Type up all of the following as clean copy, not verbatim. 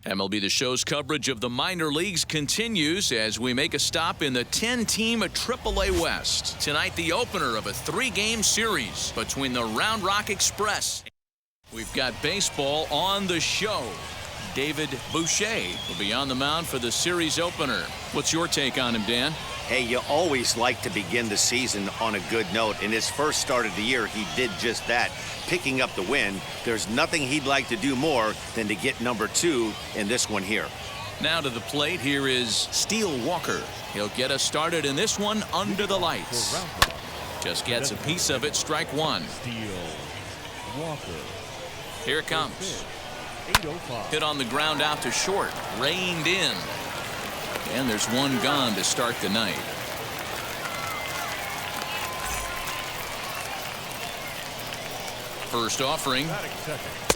MLB The Show's coverage of the minor leagues continues as we make a stop in the 10-team AAA West. Tonight, the opener of a 3-game series between the Round Rock Express. We've got baseball on the show. David Boucher will be on the mound for the series opener. What's your take on him, Dan? Hey, you always like to begin the season on a good note. In his first start of the year, he did just that, picking up the win. There's nothing he'd like to do more than to get number 2 in this one here. Now to the plate, here is Steele Walker. He'll get us started in this one under the lights. Just gets a piece of it, strike one. Steele Walker. Here it comes. Hit on the ground out to short, reined in. And there's one gone to start the night. First offering,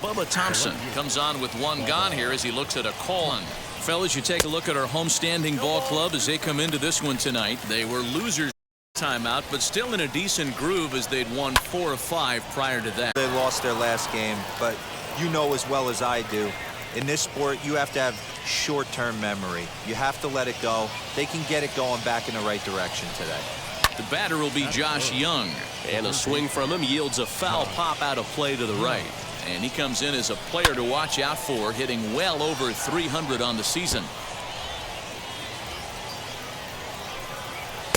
Bubba Thompson comes on with one gone here as he looks at a call. Fellas, you take a look at our homestanding ball club as they come into this one tonight. They were losers timeout, but still in a decent groove as they'd won 4 of 5 prior to that. They lost their last game, but you know as well as I do, in this sport, you have to have short-term memory. You have to let it go. They can get it going back in the right direction today. The batter will be Josh Young. And a swing from him yields a foul pop out of play to the right. And he comes in as a player to watch out for, hitting well over 300 on the season.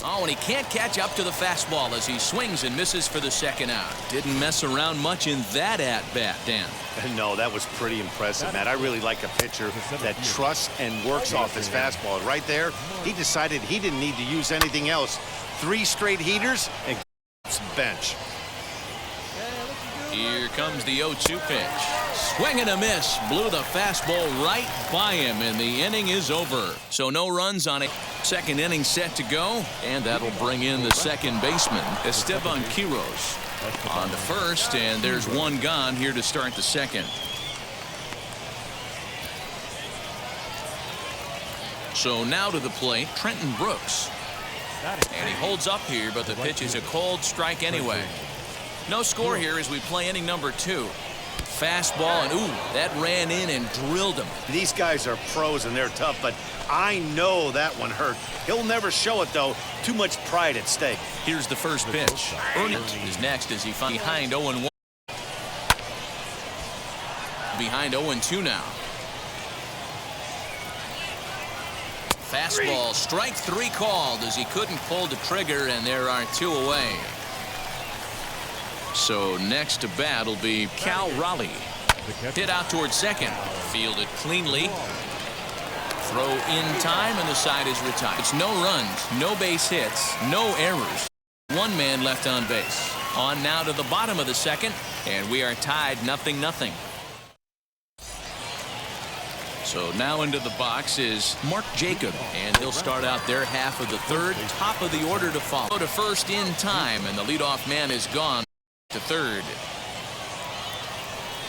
Oh, and he can't catch up to the fastball as he swings and misses for the second out. Didn't mess around much in that at-bat, Dan. No, that was pretty impressive, Matt. I really like a pitcher that trusts and works off his fastball. Right there, he decided he didn't need to use anything else. 3 straight heaters and bench. Here comes the 0-2 pitch. Swing and a miss. Blew the fastball right by him, and the inning is over. So no runs on it. Second inning set to go, and that'll bring in the second baseman, Esteban Quiroz. On to first, and there's one gone here to start the second. So now to the plate, Trenton Brooks. And he holds up here, but the pitch is a cold strike anyway. No score here as we play inning number 2. Fastball, and ooh, that ran in and drilled him. These guys are pros and they're tough, but I know that one hurt. He'll never show it, though. Too much pride at stake. Here's the first pitch. Ernest is next as he finds behind 0-1. Behind 0-2 now. Fastball, strike 3 called as he couldn't pull the trigger, and there are 2 away. So next to bat will be Cal Raleigh. Hit out towards second. Fielded cleanly. Throw in time, and the side is retired. It's no runs, no base hits, no errors. 1 man left on base. On now to the bottom of the second, and we are tied 0-0. So now into the box is Mark Jacob, and he'll start out their half of the third. Top of the order to follow. Go to first in time, and the leadoff man is gone to third.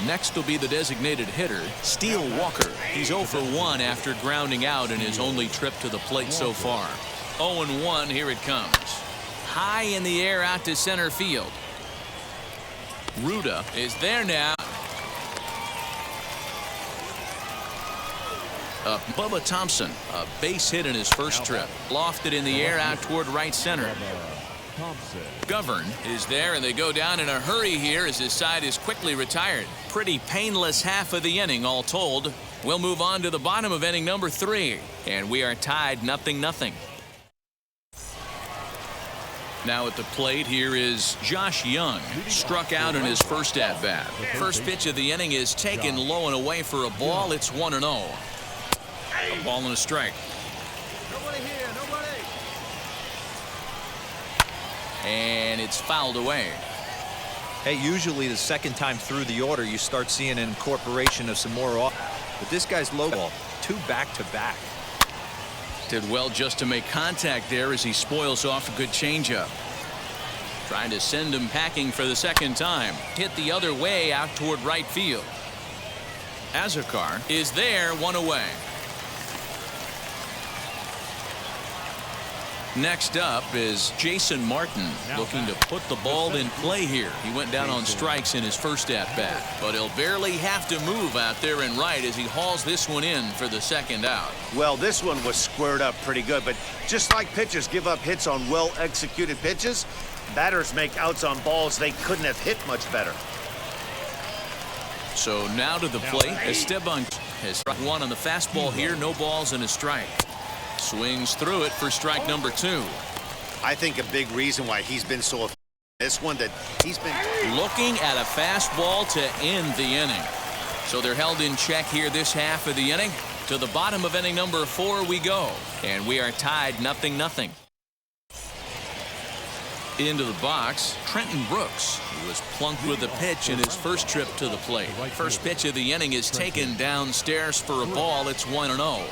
Next will be the designated hitter, Steele Walker. He's 0 for 1 after grounding out in his only trip to the plate so far. 0-1, here it comes. High in the air out to center field. Ruda is there now. Bubba Thompson, a base hit in his first trip. Lofted in the air out toward right center. Govern is there, and they go down in a hurry here as his side is quickly retired. Pretty painless half of the inning, all told. We'll move on to the bottom of inning number 3, and we are tied 0-0. Now at the plate, here is Josh Young. Struck out in his first at-bat. First pitch of the inning is taken low and away for a ball. It's 1-0. A ball and a strike. Nobody here, nobody. And it's fouled away. Hey, usually the second time through the order, you start seeing an incorporation of some more. But this guy's low ball, 2 back-to-back. Did well just to make contact there as he spoils off a good changeup. Trying to send him packing for the second time. Hit the other way out toward right field. Azarkar is there, 1 away. Next up is Jason Martin, looking to put the ball in play here. He went down on strikes in his first at-bat, but he'll barely have to move out there and right as he hauls this one in for the second out. Well, this one was squared up pretty good, but just like pitchers give up hits on well-executed pitches, batters make outs on balls they couldn't have hit much better. So now to the plate. Esteban has struck one on the fastball here. No balls and a strike. Swings through it for strike number 2. I think a big reason why he's been so effective this one that he's been looking at a fastball to end the inning. So they're held in check here this half of the inning. To the bottom of inning number 4 we go, and we are tied 0-0. Into the box, Trenton Brooks, who was plunked with a pitch in his first trip to the plate. First pitch of the inning is taken downstairs for a ball. It's 1-0.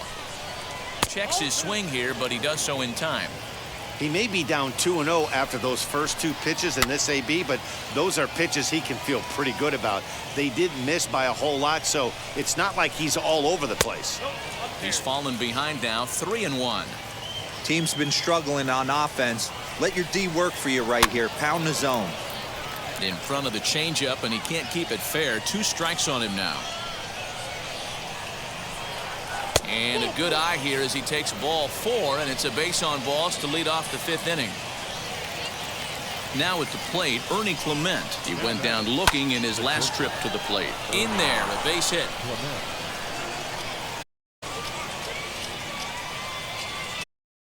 Checks his swing here, but he does so in time. He may be down 2-0 after those first 2 pitches in this AB, but those are pitches he can feel pretty good about. They did miss by a whole lot, so it's not like he's all over the place. He's fallen behind now, 3-1. Team's been struggling on offense. Let your D work for you right here. Pound the zone. In front of the changeup, and he can't keep it fair. 2 strikes on him now. And a good eye here as he takes ball 4, and it's a base on balls to lead off the 5th inning. Now at the plate, Ernie Clement. He went down looking in his last trip to the plate. In there, a base hit.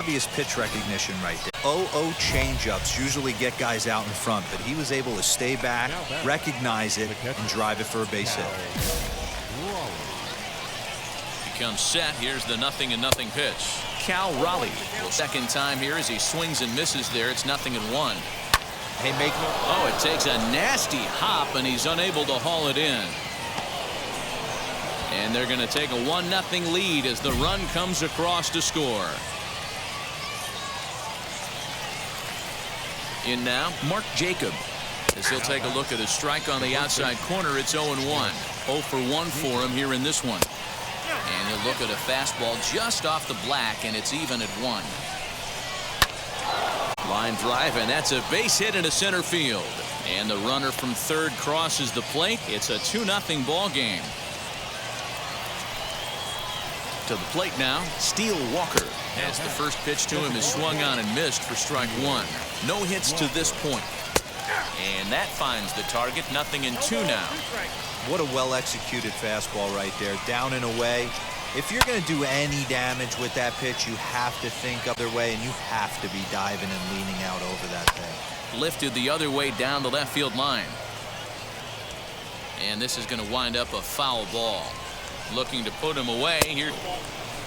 Obvious pitch recognition right there. 0-0 changeups usually get guys out in front, but he was able to stay back, recognize it, and drive it for a base hit. Becomes set. Here's the 0-0 pitch. Cal Raleigh. Well, second time here as he swings and misses there. It's 0-1. Hey, make. Oh, it takes a nasty hop, and he's unable to haul it in. And they're going to take a 1-0 lead as the run comes across to score. In now, Mark Jacob, as he'll take a look at a strike on the outside corner. It's 0-1. 0 for 1 for him here in this one. And he'll look at a fastball just off the black, and it's even at 1. Line drive, and that's a base hit into center field. And the runner from third crosses the plate. It's a 2-0 ball game. To the plate now, Steele Walker, as the first pitch to him is swung on and missed for strike 1. No hits to this point. And that finds the target. 0-2 now. What a well-executed fastball right there. Down and away. If you're going to do any damage with that pitch, you have to think other way, and you have to be diving and leaning out over that thing. Lifted the other way down the left field line. And this is going to wind up a foul ball. Looking to put him away here.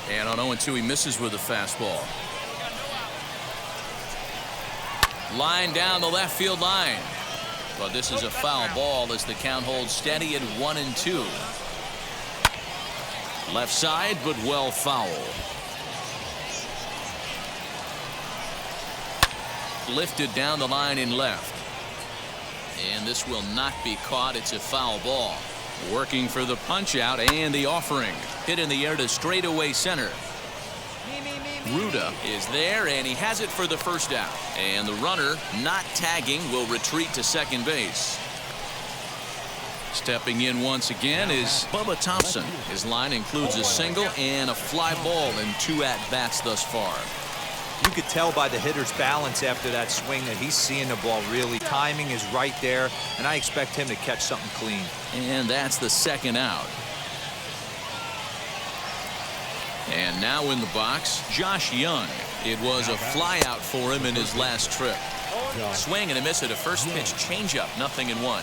And on 0-2, he misses with a fastball. Line down the left field line. But this is a foul ball as the count holds steady at 1-2. Left side, but well foul. Lifted down the line in left. And this will not be caught. It's a foul ball. Working for the punch out and the offering. Hit in the air to straightaway center. Ruda is there, and he has it for the first out. And the runner, not tagging, will retreat to second base. Stepping in once again is Bubba Thompson. His line includes a single and a fly ball in 2 at-bats thus far. You could tell by the hitter's balance after that swing that he's seeing the ball really. Timing is right there, and I expect him to catch something clean. And that's the second out. And now in the box, Josh Young. It was a fly out for him in his last trip. Swing and a miss at a first pitch changeup. 0-1.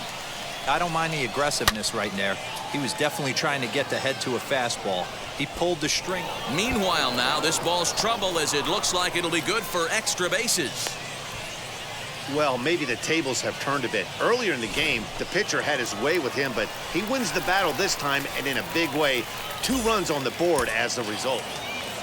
I don't mind the aggressiveness right there. He was definitely trying to get the head to a fastball. He pulled the string. Meanwhile now, this ball's trouble as it looks like it'll be good for extra bases. Well, maybe the tables have turned a bit. Earlier in the game, the pitcher had his way with him, but he wins the battle this time, and in a big way. 2 runs on the board as the result.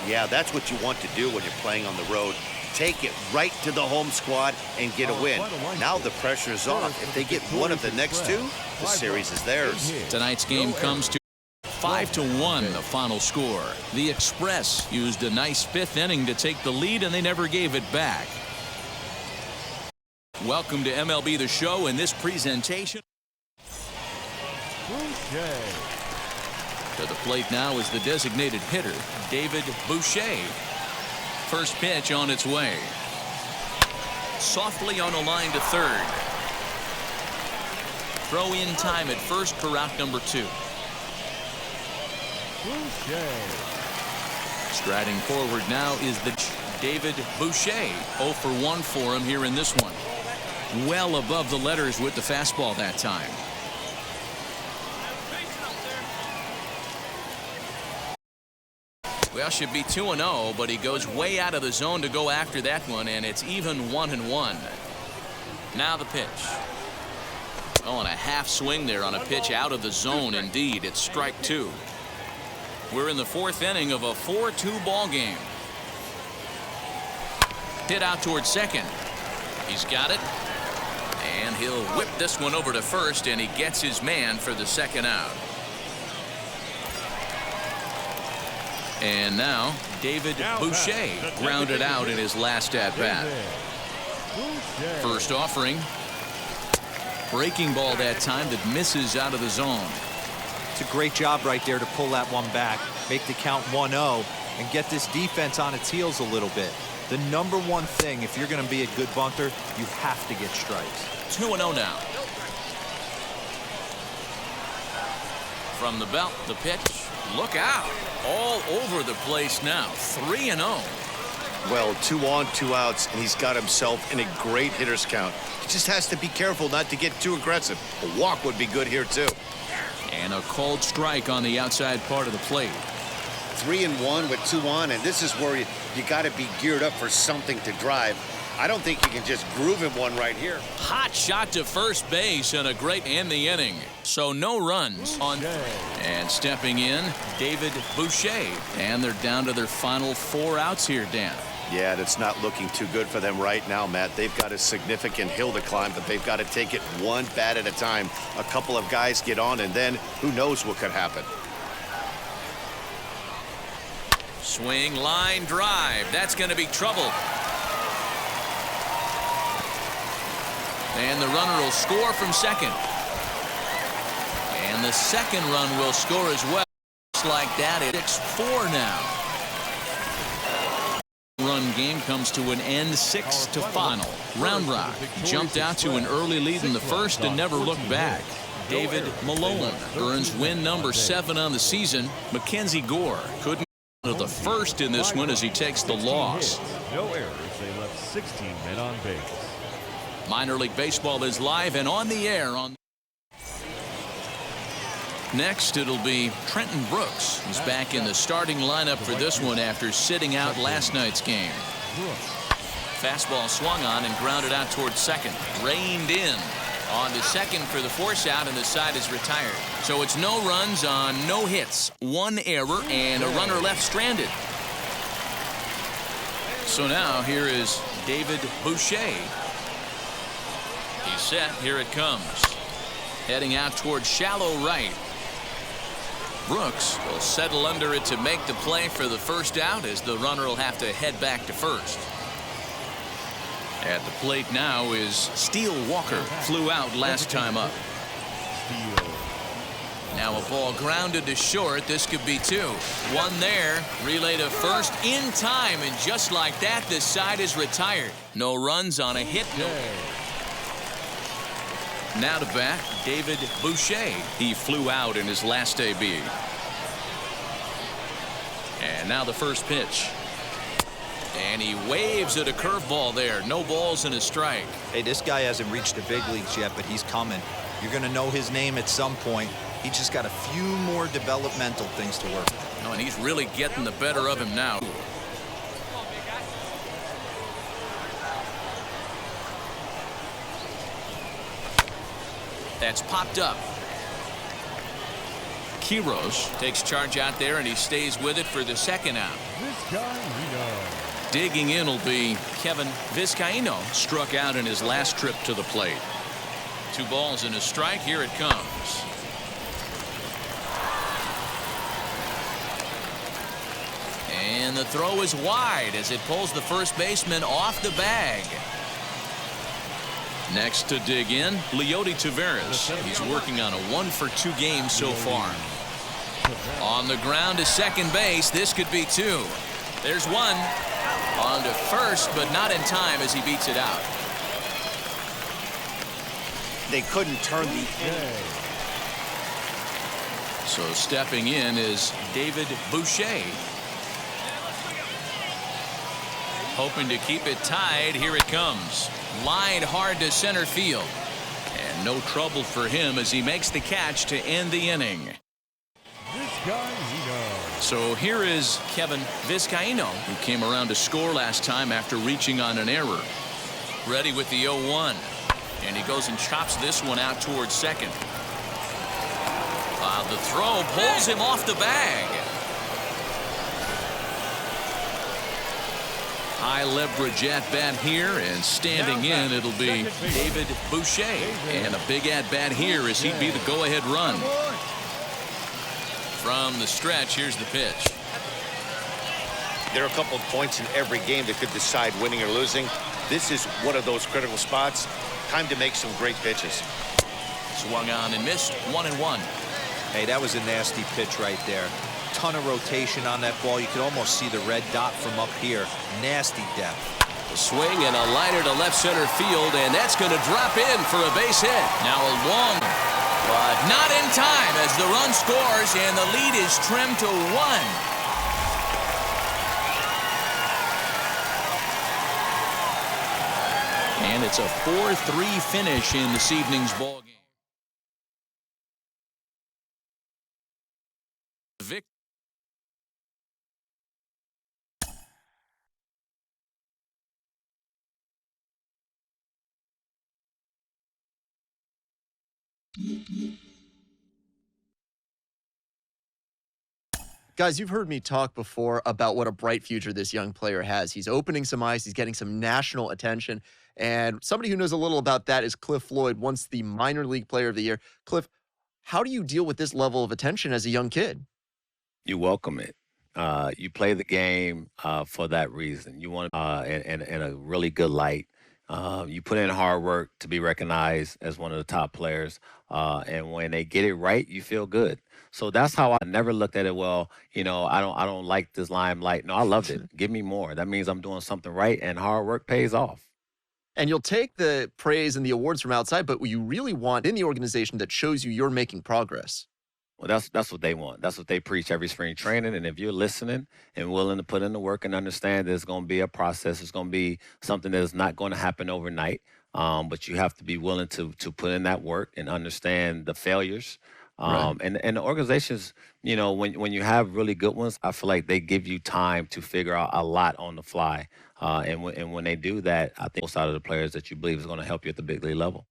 Yeah, that's what you want to do when you're playing on the road. Take it right to the home squad and get a win. Now the pressure is off. If they get one of the next 2, the series is theirs. Tonight's game comes to 5-1 the final score. The Express used a nice 5th inning to take the lead, and they never gave it back. Welcome to MLB The Show. In this presentation, to the plate now is the designated hitter, David Boucher. First pitch on its way. Softly on a line to third. Throw in time at first for out number 2. Striding forward now is the David Boucher. 0 for 1 for him here in this one. Well above the letters with the fastball that time. Well, should be 2-0, but he goes way out of the zone to go after that one, and it's even 1-1. Now the pitch. Oh, and a half swing there on a pitch out of the zone. Indeed, it's strike 2. We're in the 4th inning of a 4-2 ball game. Hit out towards second. He's got it. And he'll whip this one over to first, and he gets his man for the second out. And now David Boucher grounded out in his last at-bat. First offering. Breaking ball that time that misses out of the zone. It's a great job right there to pull that one back, make the count 1-0, and get this defense on its heels a little bit. The number one thing, if you're going to be a good bunter, you have to get strikes. 2-0 now. From the belt, the pitch. Look out. All over the place now. 3-0. Well, 2 on, 2 outs, and he's got himself in a great hitter's count. He just has to be careful not to get too aggressive. A walk would be good here, too. And a called strike on the outside part of the plate. 3-1 with 2 on, and this is where you got to be geared up for something to drive. I don't think you can just groove him one right here. Hot shot to first base and a great end the inning. So no runs on. And stepping in, David Boucher. And they're down to their final 4 outs here, Dan. Yeah, that's not looking too good for them right now, Matt. They've got a significant hill to climb, but they've got to take it one bat at a time. A couple of guys get on, and then who knows what could happen. Swing, line, drive. That's going to be trouble. And the runner will score from second. And the second run will score as well. Just like that, it's 4 now. Run game comes to an end, 6 to final. Round Rock jumped out to an early lead in the first and never looked back. David Malone earns win number 7 on the season. Mackenzie Gore couldn't get to the first in this one as he takes the loss. No errors. They left 16 men on base. Minor League Baseball is live and on the air. Next, it'll be Trenton Brooks. He's back in the starting lineup for this one after sitting out last night's game. Fastball swung on and grounded out towards second. Reined in on to second for the force out, and the side is retired. So it's no runs on no hits. 1 error and a runner left stranded. So now here is David Boucher. He's set. Here it comes. Heading out towards shallow right. Brooks will settle under it to make the play for the first out, as the runner will have to head back to first. At the plate now is Steele Walker. Flew out last time up. Now a ball grounded to short. This could be 2. 1 there. Relay to first in time, and just like that, this side is retired. No runs on a hit. Now to bat, David Boucher. He flew out in his last AB. And now the first pitch. And he waves at a curveball there. No balls and a strike. Hey, this guy hasn't reached the big leagues yet, but he's coming. You're going to know his name at some point. He just got a few more developmental things to work with. Oh, and he's really getting the better of him now. That's popped up. Quiros takes charge out there, and he stays with it for the second out. Digging in will be Kevin Vizcaino. Struck out in his last trip to the plate. 2 balls and a strike. Here it comes. And the throw is wide as it pulls the first baseman off the bag. Next to dig in, Leody Taveras. He's working on a 1-for-2 game so far. On the ground to second base. This could be 2. There's 1. On to first, but not in time as he beats it out. They couldn't turn the inning. So stepping in is David Boucher. Hoping to keep it tied. Here it comes. Lined hard to center field. And no trouble for him as he makes the catch to end the inning. So here is Kevin Vizcaino, who came around to score last time after reaching on an error. Ready with the 0-1. And he goes and chops this one out towards second. The throw pulls him off the bag. High leverage at bat here, and standing in it'll be David Boucher. And a big at bat here as he'd be the go-ahead run. From the stretch, here's the pitch. There are a couple of points in every game that could decide winning or losing. This is one of those critical spots. Time to make some great pitches. Swung on and missed. 1-1. Hey, that was a nasty pitch right there. Ton of rotation on that ball. You could almost see the red dot from up here. Nasty depth. A swing and a liner to left center field, and that's going to drop in for a base hit. Now a long, but not in time as the run scores, and the lead is trimmed to 1. And it's a 4-3 finish in this evening's ball game. Vic. Guys, you've heard me talk before about what a bright future this young player has. He's opening some eyes. He's getting some national attention. And somebody who knows a little about that is Cliff Floyd, once the minor league player of the year. Cliff, how do you deal with this level of attention as a young kid? You welcome it. You play the game for that reason. You want in a really good light. You put in hard work to be recognized as one of the top players. And when they get it right, you feel good. So that's how I never looked at it. Well, I don't like this limelight. No, I loved it. Give me more. That means I'm doing something right, and hard work pays off. And you'll take the praise and the awards from outside, but what you really want in the organization that shows you you're making progress. Well, that's what they want. That's what they preach every spring training. And if you're listening and willing to put in the work and understand there's going to be a process, it's going to be something that is not going to happen overnight. But you have to be willing to put in that work and understand the failures. Right. And the organizations, when you have really good ones, I feel like they give you time to figure out a lot on the fly. And when they do that, I think most out of the players that you believe is going to help you at the big league level.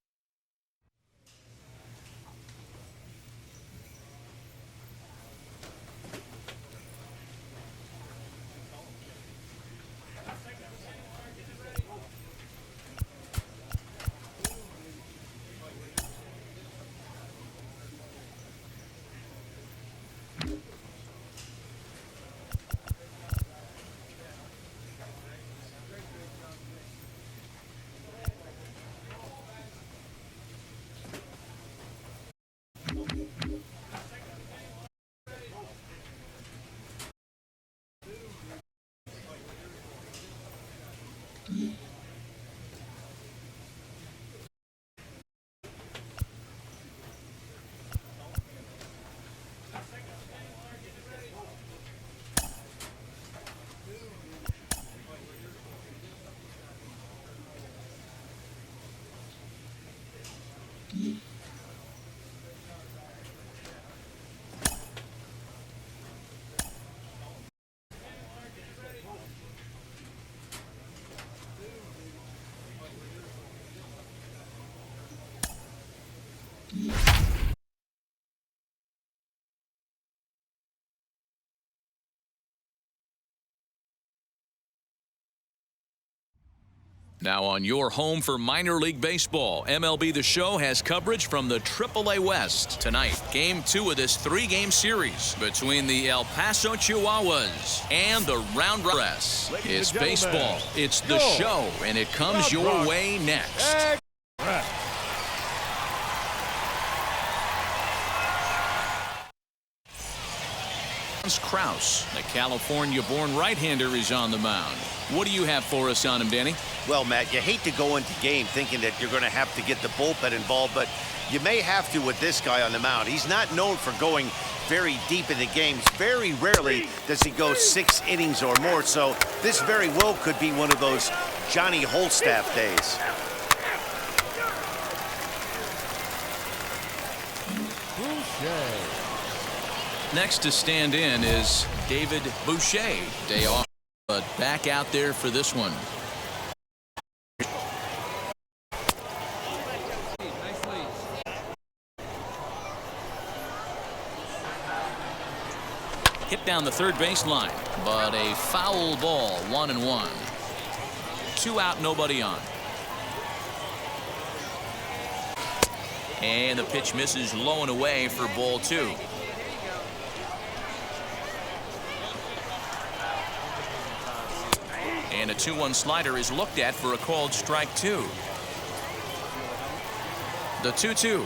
Now on your home for minor league baseball, MLB The Show has coverage from the AAA West. Tonight, Game 2 of this 3-game series between the El Paso Chihuahuas and the Round Rock. It's baseball, it's The Show, and it comes your way next. Kraus, the California-born right-hander, is on the mound. What do you have for us on him, Danny? Well, Matt, you hate to go into game thinking that you're going to have to get the bullpen involved, but you may have to with this guy on the mound. He's not known for going very deep in the games. Very rarely does he go 6 innings or more, so this very well could be one of those Johnny Holstaff days. Next to stand in is David Boucher. Day off, but back out there for this one. Hit down the third baseline, but a foul ball, 1-1. 2 out, nobody on. And the pitch misses low and away for ball 2. And a 2-1 slider is looked at for a called strike 2. The 2-2.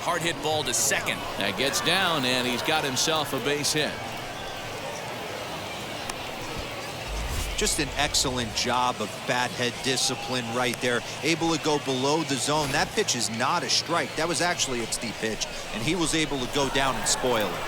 Hard hit ball to second. That gets down, and he's got himself a base hit. Just an excellent job of bat head discipline right there. Able to go below the zone. That pitch is not a strike. That was actually a steep pitch, and he was able to go down and spoil it.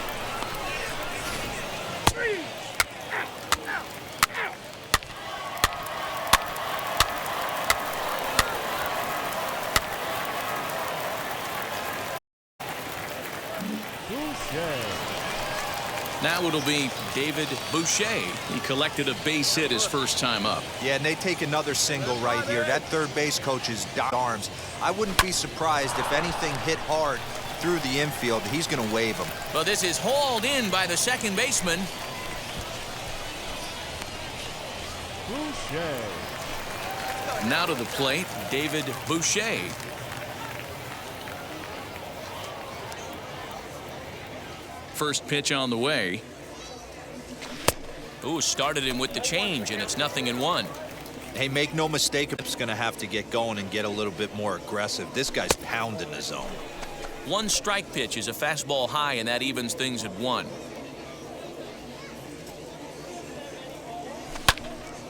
Now it'll be David Boucher. He collected a base hit his first time up. Yeah, and they take another single right here. That third base coach is docked arms. I wouldn't be surprised if anything hit hard through the infield. He's going to wave him. But this is hauled in by the second baseman. Boucher. Now to the plate, David Boucher. First pitch on the way. Ooh, started him with the change, and it's 0-1. Hey, make no mistake, it's going to have to get going and get a little bit more aggressive. This guy's pounding the zone. 1 strike pitch is a fastball high, and that evens things at 1.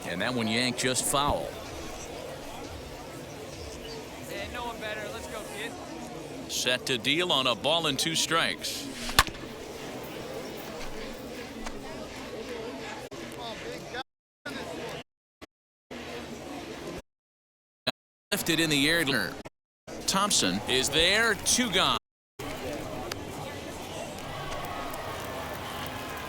And that one yanked just foul. Yeah, no one better. Let's go, kid. Set to deal on a ball and 2 strikes. Lifted in the air. Thompson is there. 2 gone.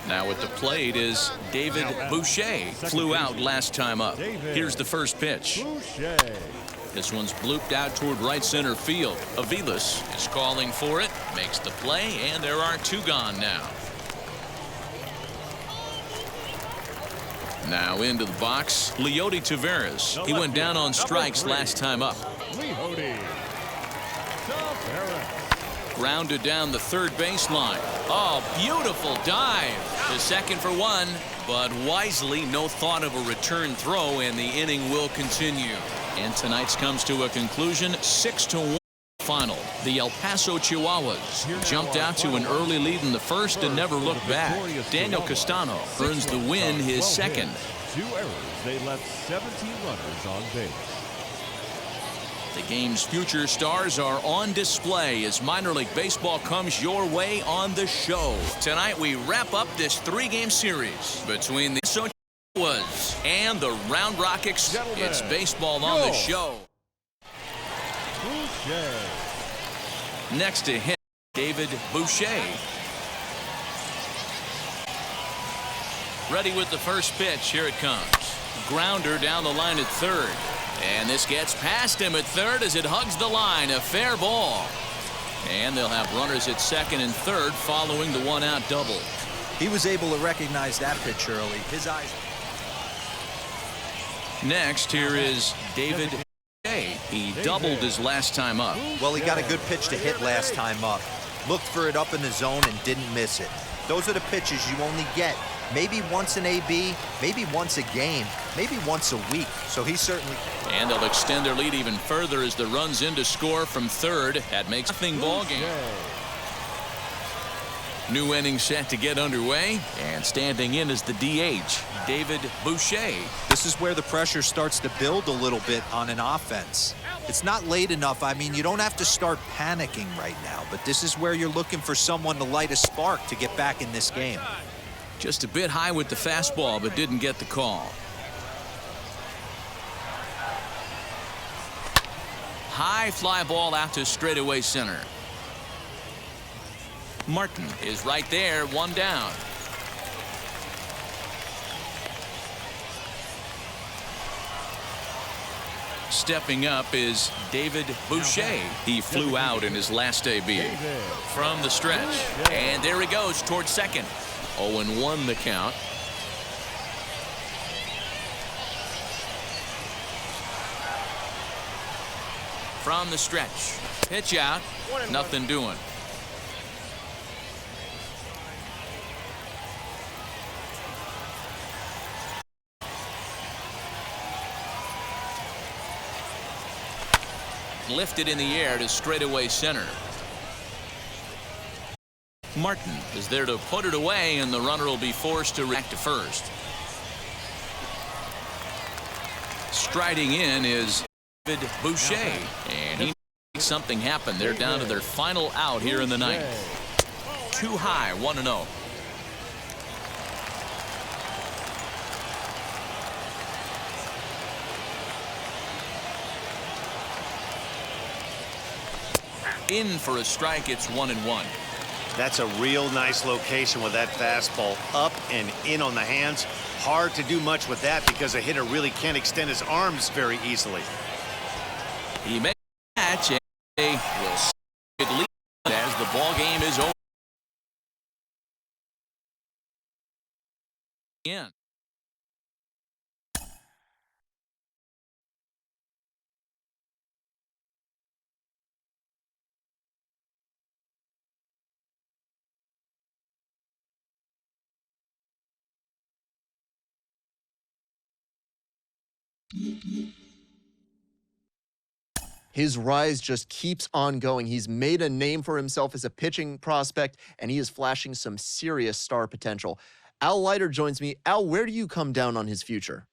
Now at the plate is David Boucher. Flew out last time up. Here's the first pitch. This one's blooped out toward right center field. Aviles is calling for it. Makes the play, and there are 2 gone now. Now into the box, Leody Taveras. He went down on strikes last time up. Leody Taveras. Grounded down the third baseline. Oh, beautiful dive. The second for 1, but wisely no thought of a return throw, and the inning will continue. And tonight's comes to a conclusion, 6-1 final. The El Paso Chihuahuas jumped out to an early lead in the first and never looked back. Daniel Castano earns the win, his second. 2 errors. They left 17 runners on base. The game's future stars are on display as minor league baseball comes your way on The Show. Tonight we wrap up this 3-game series between the Chihuahuas and the Round Rock Express. It's baseball on The Show. Boucher. Next to him, David Boucher. Ready with the first pitch. Here it comes. Grounder down the line at third. And this gets past him at third as it hugs the line. A fair ball. And they'll have runners at second and third following the 1-out double. He was able to recognize that pitch early. His eyes. Next, here is David Boucher. He doubled his last time up. Well, he got a good pitch to hit last time up. Looked for it up in the zone and didn't miss it. Those are the pitches you only get maybe once in AB, maybe once a game, maybe once a week. So he certainly... And they'll extend their lead even further as the runs in to score from third. That makes nothing ball game. New inning set to get underway, and standing in is the DH, David Boucher. This is where the pressure starts to build a little bit on an offense. It's not late enough. I mean, you don't have to start panicking right now, but this is where you're looking for someone to light a spark to get back in this game. Just a bit high with the fastball, but didn't get the call. High fly ball out to straightaway center. Martin is right there, one down. Stepping up is David Boucher. He flew out in his last AB. From the stretch. And there he goes towards second. 0-1 the count. From the stretch. Pitch out. Nothing doing. Lifted in the air to straightaway center. Martin is there to put it away, and the runner will be forced to react to first. Striding in is David Boucher, and he makes something happen. They're down to their final out here in the ninth. Too high, 1-0. In for a strike. It's 1-1. That's a real nice location with that fastball up and in on the hands. Hard to do much with that because a hitter really can't extend his arms very easily. He makes a catch, and they will see it lead as the ball game is over. Again. His rise just keeps on going. He's made a name for himself as a pitching prospect, and he is flashing some serious star potential. Al Leiter joins me. Al, where do you come down on his future?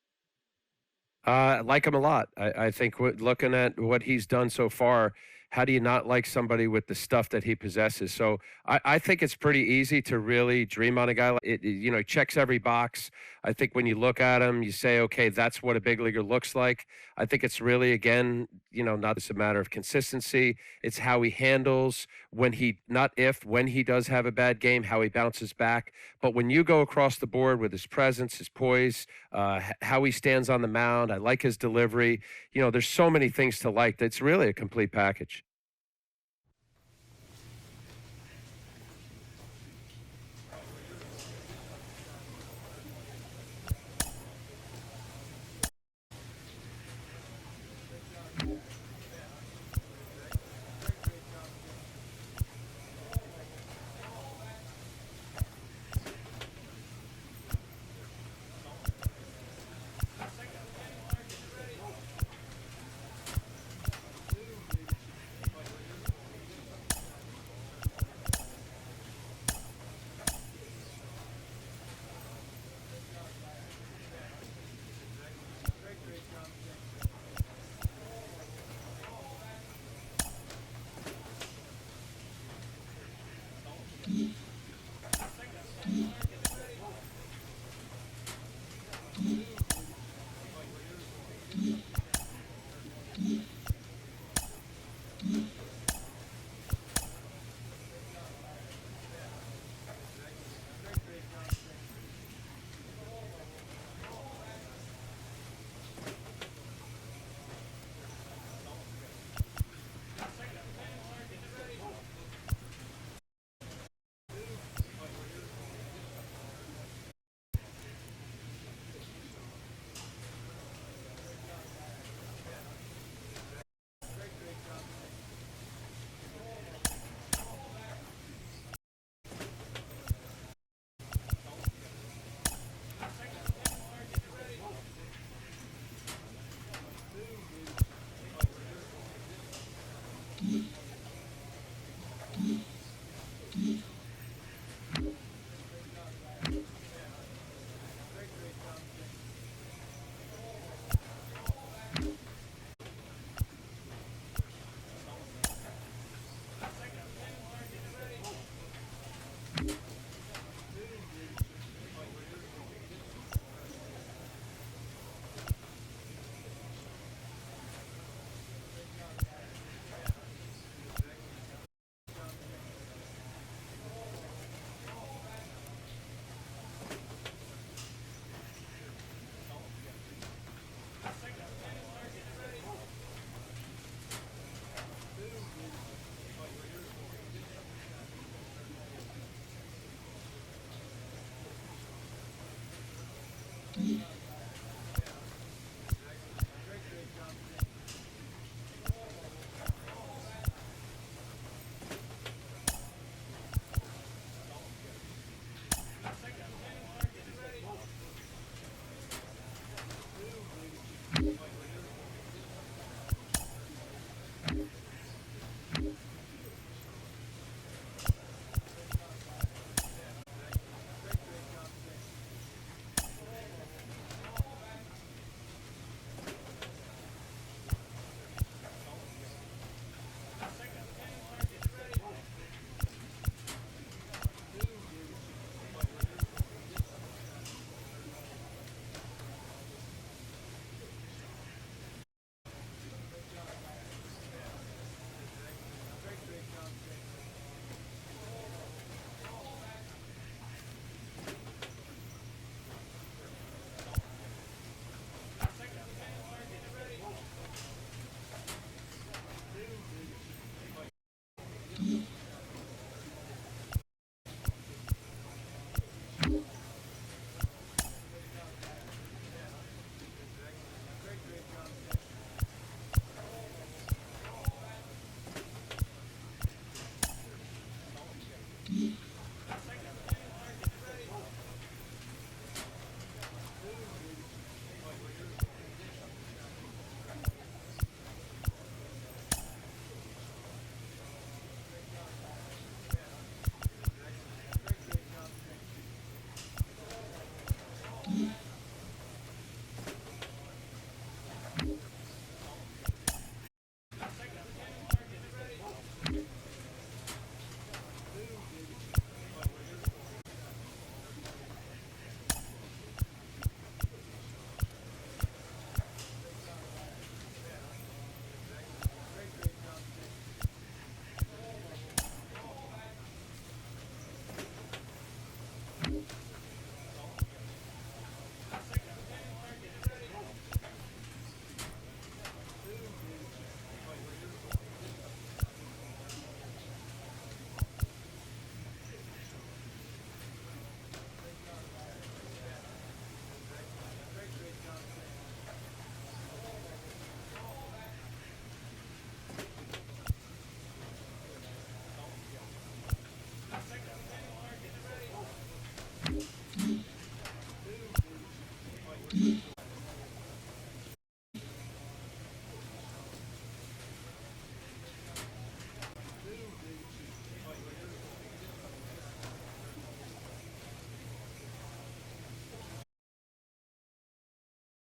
I like him a lot. I think looking at what he's done so far, how do you not like somebody with the stuff that he possesses? So I think it's pretty easy to really dream on a guy. You know, checks every box. I think when you look at him, you say, okay, that's what a big leaguer looks like. I think it's really, again, you know, not just a matter of consistency. It's how he handles when he does have a bad game, how he bounces back. But when you go across the board with his presence, his poise, how he stands on the mound, I like his delivery. You know, there's so many things to like. That's really a complete package.